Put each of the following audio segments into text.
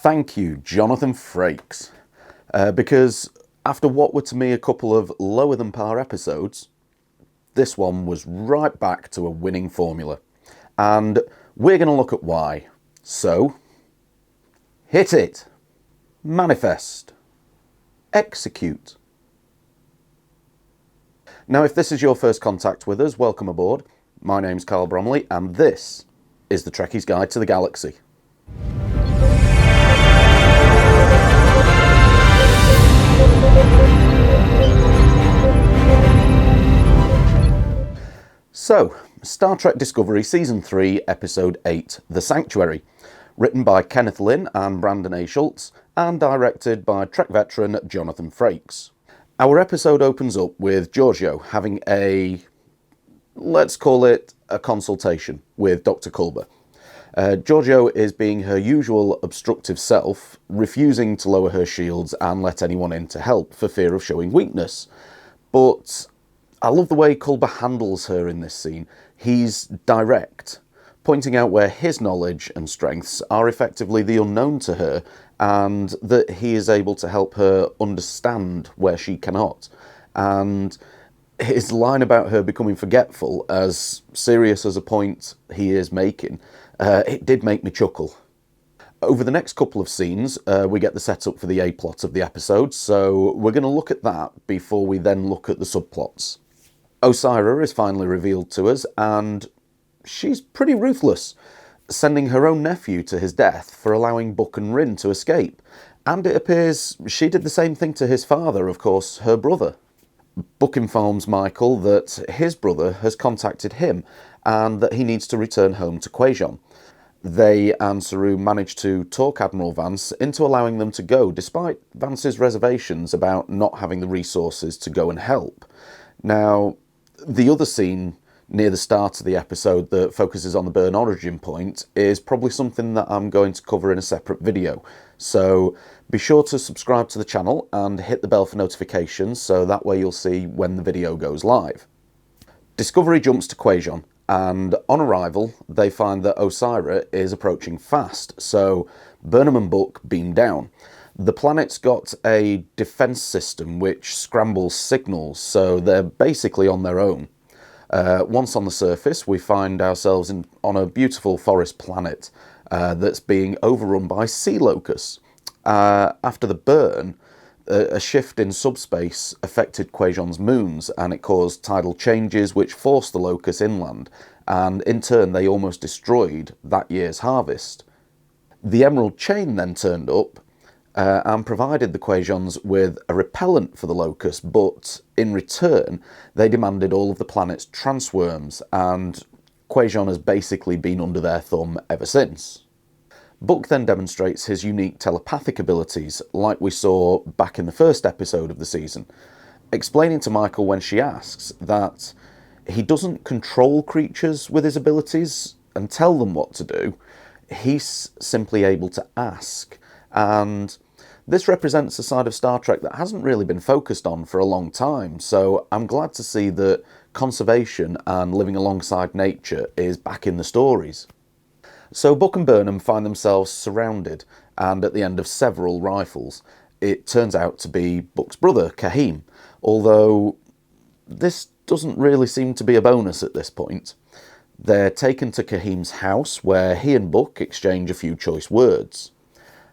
Thank you, Jonathan Frakes, because after what were to me a couple of lower than par episodes, this one was right back to a winning formula. And we're going to look at why. So, hit it. Manifest. Execute. Now, if this is your first contact with us, welcome aboard. My name's Carl Bromley, and this is the Trekkie's Guide to the Galaxy. So, Star Trek Discovery Season 3, Episode 8, The Sanctuary, written by Kenneth Lynn and Brandon A. Schultz, and directed by Trek veteran Jonathan Frakes. Our episode opens up with Giorgio having let's call it a consultation with Dr. Culber. Giorgio is being her usual obstructive self, refusing to lower her shields and let anyone in to help for fear of showing weakness. But I love the way Culber handles her in this scene. He's direct, pointing out where his knowledge and strengths are effectively the unknown to her, and that he is able to help her understand where she cannot. And his line about her becoming forgetful, as serious as a point he is making, it did make me chuckle. Over the next couple of scenes, we get the setup for the A-plot of the episode, so we're going to look at that before we then look at the subplots. Osyra is finally revealed to us, and she's pretty ruthless, sending her own nephew to his death for allowing Buck and Rin to escape. And it appears she did the same thing to his father, of course, her brother. Buck informs Michael that his brother has contacted him and that he needs to return home to Kwejian. They and Saru manage to talk Admiral Vance into allowing them to go, despite Vance's reservations about not having the resources to go and help. Now, the other scene near the start of the episode that focuses on the Burn origin point is probably something that I'm going to cover in a separate video. So be sure to subscribe to the channel and hit the bell for notifications so that way you'll see when the video goes live. Discovery jumps to Kwejian, and on arrival they find that Osyra is approaching fast, so Burnham and Buck beam down. The planet's got a defence system which scrambles signals, so they're basically on their own. Once on the surface, we find ourselves on a beautiful forest planet that's being overrun by sea locusts. After the burn, a shift in subspace affected Kwejian's moons, and it caused tidal changes which forced the locusts inland, and in turn they almost destroyed that year's harvest. The Emerald Chain then turned up, and provided the Kwejians with a repellent for the locusts, but in return they demanded all of the planet's transworms, and Kwejian has basically been under their thumb ever since. Buck then demonstrates his unique telepathic abilities, like we saw back in the first episode of the season, explaining to Michael when she asks that he doesn't control creatures with his abilities and tell them what to do, he's simply able to ask. And this represents a side of Star Trek that hasn't really been focused on for a long time, so I'm glad to see that conservation and living alongside nature is back in the stories. So Buck and Burnham find themselves surrounded, and at the end of several rifles, it turns out to be Buck's brother, Kahim, although this doesn't really seem to be a bonus at this point. They're taken to Kahim's house, where he and Buck exchange a few choice words.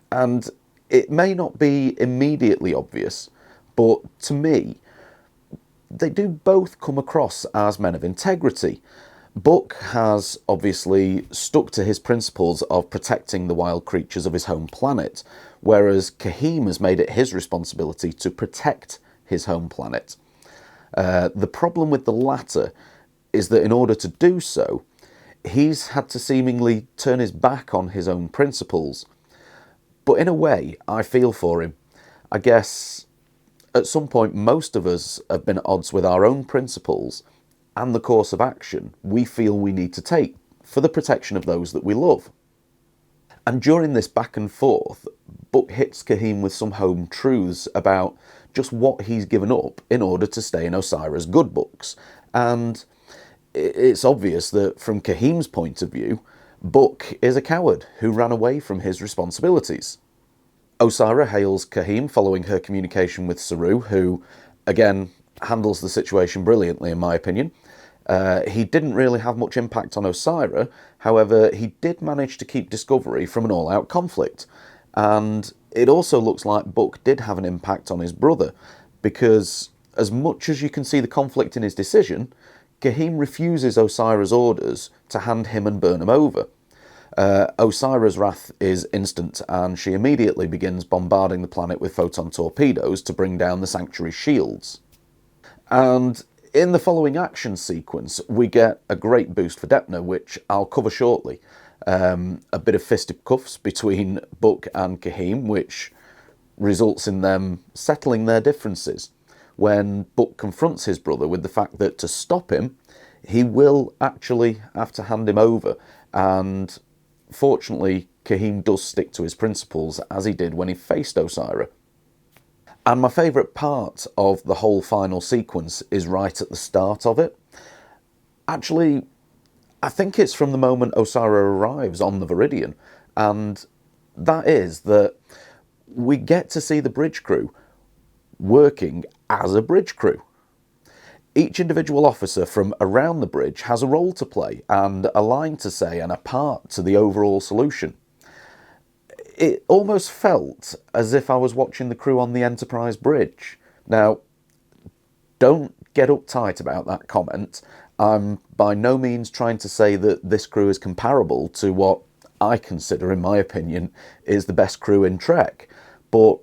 And it may not be immediately obvious, but to me, they do both come across as men of integrity. Buck has obviously stuck to his principles of protecting the wild creatures of his home planet, whereas Kahim has made it his responsibility to protect his home planet. The problem with the latter is that in order to do so, he's had to seemingly turn his back on his own principles. But in a way, I feel for him. I guess at some point most of us have been at odds with our own principles and the course of action we feel we need to take for the protection of those that we love. And during this back and forth, Buck hits Kahim with some home truths about just what he's given up in order to stay in Osyra's good books. And it's obvious that from Kahim's point of view, Buck is a coward who ran away from his responsibilities. Osyra hails Kahim following her communication with Saru, who, again, handles the situation brilliantly in my opinion. He didn't really have much impact on Osyra, however, he did manage to keep Discovery from an all-out conflict. And it also looks like Book did have an impact on his brother, because as much as you can see the conflict in his decision, Kahim refuses Osyra's orders to hand him and Burnham over. Osyra's wrath is instant, and she immediately begins bombarding the planet with photon torpedoes to bring down the Sanctuary's shields. And in the following action sequence, we get a great boost for Depner, which I'll cover shortly. A bit of fisticuffs between Book and Kahim, which results in them settling their differences, when Book confronts his brother with the fact that to stop him, he will actually have to hand him over, and fortunately, Kahim does stick to his principles, as he did when he faced Osyra. And my favourite part of the whole final sequence is right at the start of it. Actually, I think it's from the moment Osyra arrives on the Viridian, and that is that we get to see the bridge crew working as a bridge crew. Each individual officer from around the bridge has a role to play and a line to say and a part to the overall solution. It almost felt as if I was watching the crew on the Enterprise bridge. Now, don't get uptight about that comment. I'm by no means trying to say that this crew is comparable to what I consider, in my opinion, is the best crew in Trek. But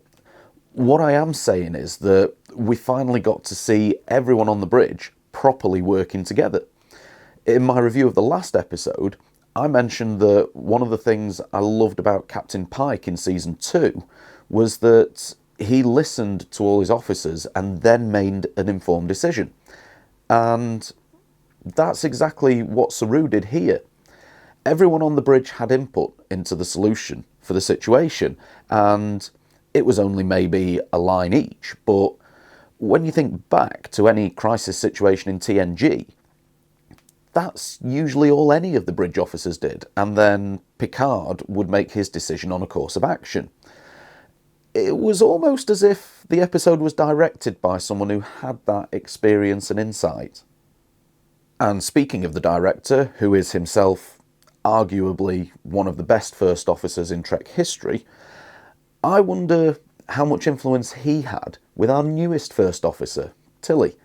what I am saying is that we finally got to see everyone on the bridge properly working together. In my review of the last episode, I mentioned that one of the things I loved about Captain Pike in Season 2 was that he listened to all his officers and then made an informed decision. And that's exactly what Saru did here. Everyone on the bridge had input into the solution for the situation, and it was only maybe a line each, but when you think back to any crisis situation in TNG, that's usually all any of the bridge officers did, and then Picard would make his decision on a course of action. It was almost as if the episode was directed by someone who had that experience and insight. And speaking of the director, who is himself arguably one of the best first officers in Trek history, I wonder how much influence he had with our newest first officer, Tilly,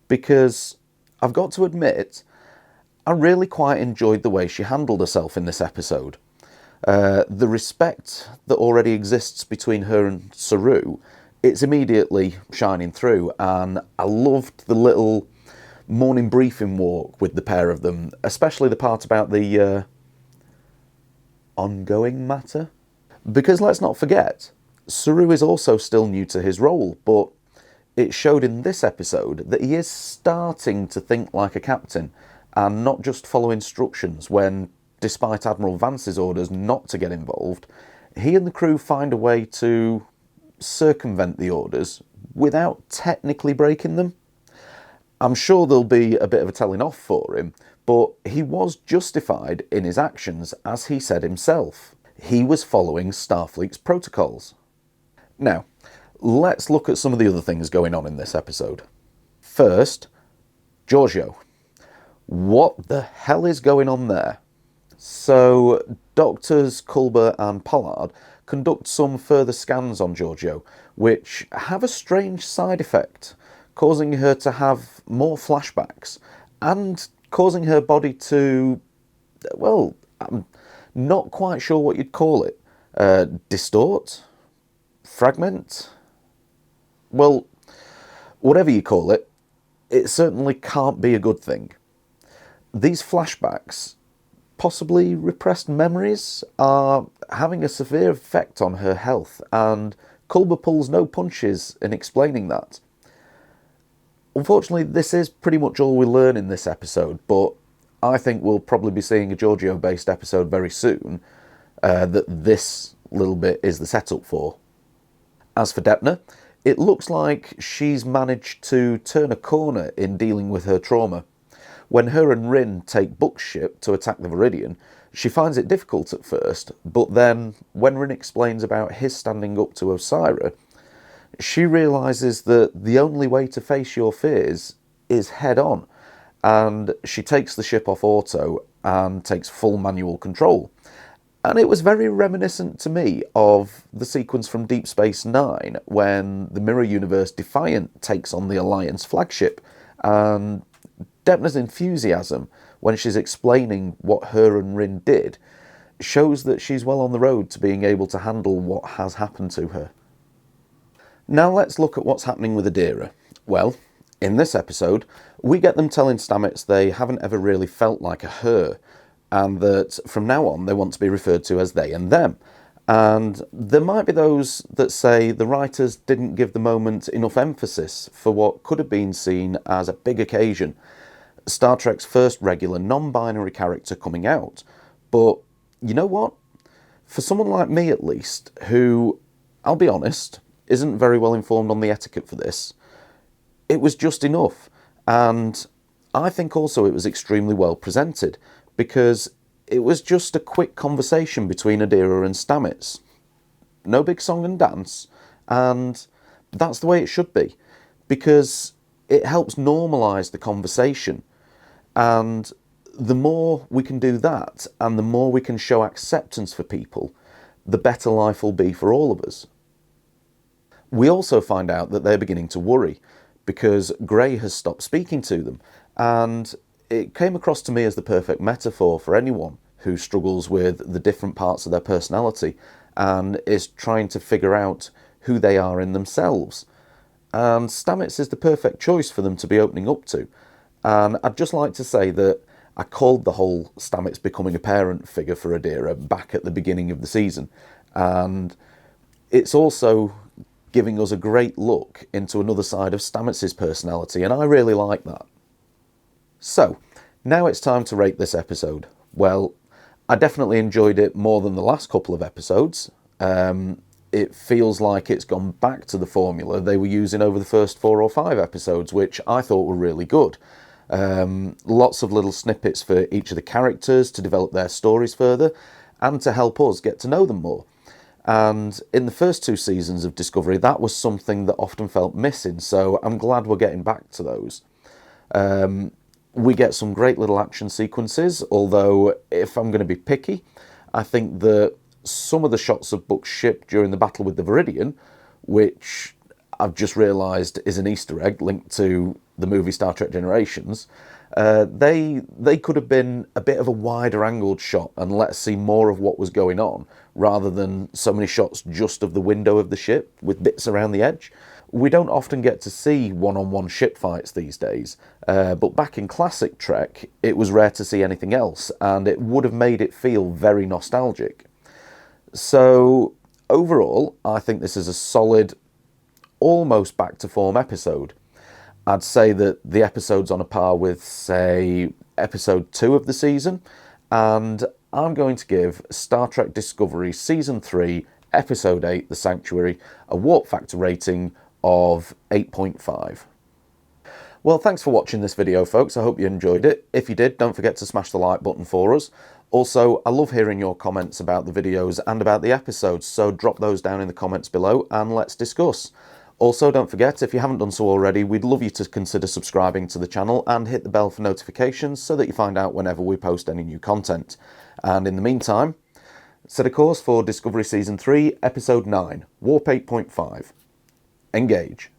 because I've got to admit, I really quite enjoyed the way she handled herself in this episode. The respect that already exists between her and Saru, it's immediately shining through, and I loved the little morning briefing walk with the pair of them, especially the part about the ongoing matter. Because let's not forget, Saru is also still new to his role, but it showed in this episode that he is starting to think like a captain and not just follow instructions when, despite Admiral Vance's orders not to get involved, he and the crew find a way to circumvent the orders without technically breaking them. I'm sure there'll be a bit of a telling off for him, but he was justified in his actions, as he said himself. He was following Starfleet's protocols. Now, let's look at some of the other things going on in this episode. First, Giorgio. What the hell is going on there? So, Doctors Culber and Pollard conduct some further scans on Giorgio, which have a strange side effect, causing her to have more flashbacks, and causing her body to, well, I'm not quite sure what you'd call it. Distort? Fragment? Well, whatever you call it, it certainly can't be a good thing. These flashbacks, possibly repressed memories, are having a severe effect on her health, and Culber pulls no punches in explaining that. Unfortunately, this is pretty much all we learn in this episode, but I think we'll probably be seeing a Giorgio-based episode very soon that this little bit is the setup for. As for Depner, it looks like she's managed to turn a corner in dealing with her trauma. When her and Rin take Book's ship to attack the Viridian, She finds it difficult at first, but then when Rin explains about his standing up to Osyra, she realises that the only way to face your fears is head on, and she takes the ship off auto and takes full manual control. And it was very reminiscent to me of the sequence from Deep Space Nine when the Mirror Universe Defiant takes on the Alliance flagship, and Depna's enthusiasm when she's explaining what her and Rin did shows that she's well on the road to being able to handle what has happened to her. Now let's look at what's happening with Osyra. Well, in this episode, we get them telling Stamets they haven't ever really felt like a her, and that from now on they want to be referred to as they and them. And there might be those that say the writers didn't give the moment enough emphasis for what could have been seen as a big occasion, Star Trek's first regular non-binary character coming out. But you know what? For someone like me at least, who, I'll be honest, isn't very well informed on the etiquette for this, it was just enough. And I think also it was extremely well presented, because it was just a quick conversation between Osyra and Stamets. No big song and dance, and that's the way it should be, because it helps normalise the conversation. And the more we can do that, and the more we can show acceptance for people, the better life will be for all of us. We also find out that they're beginning to worry, because Gray has stopped speaking to them, and it came across to me as the perfect metaphor for anyone who struggles with the different parts of their personality and is trying to figure out who they are in themselves. And Stamets is the perfect choice for them to be opening up to. And I'd just like to say that I called the whole Stamets becoming a parent figure for Osyra back at the beginning of the season. And it's also giving us a great look into another side of Stamets' personality, and I really like that. So, now it's time to rate this episode. Well, I definitely enjoyed it more than the last couple of episodes. It feels like it's gone back to the formula they were using over the first 4 or 5 episodes, which I thought were really good. Lots of little snippets for each of the characters to develop their stories further and to help us get to know them more. And in the first 2 seasons of Discovery, that was something that often felt missing, so I'm glad we're getting back to those. We get some great little action sequences, although if I'm going to be picky, I think that some of the shots of Buck's ship during the battle with the Viridian, which I've just realised is an Easter egg linked to the movie Star Trek Generations, they could have been a bit of a wider angled shot and let us see more of what was going on, rather than so many shots just of the window of the ship with bits around the edge. We don't often get to see one-on-one ship fights these days, but back in classic Trek, it was rare to see anything else, and it would have made it feel very nostalgic. So, overall, I think this is a solid, almost back-to-form episode. I'd say that the episode's on a par with, say, episode 2 of the season, and I'm going to give Star Trek Discovery Season 3, Episode 8, The Sanctuary, a warp factor rating of 8.5. Well, thanks for watching this video, folks. I hope you enjoyed it. If you did, don't forget to smash the like button for us. Also, I love hearing your comments about the videos and about the episodes, so drop those down in the comments below and let's discuss. Also, don't forget, if you haven't done so already, we'd love you to consider subscribing to the channel and hit the bell for notifications so that you find out whenever we post any new content. And in the meantime, set a course for Discovery Season 3, Episode 9, Warp 8.5. Engage.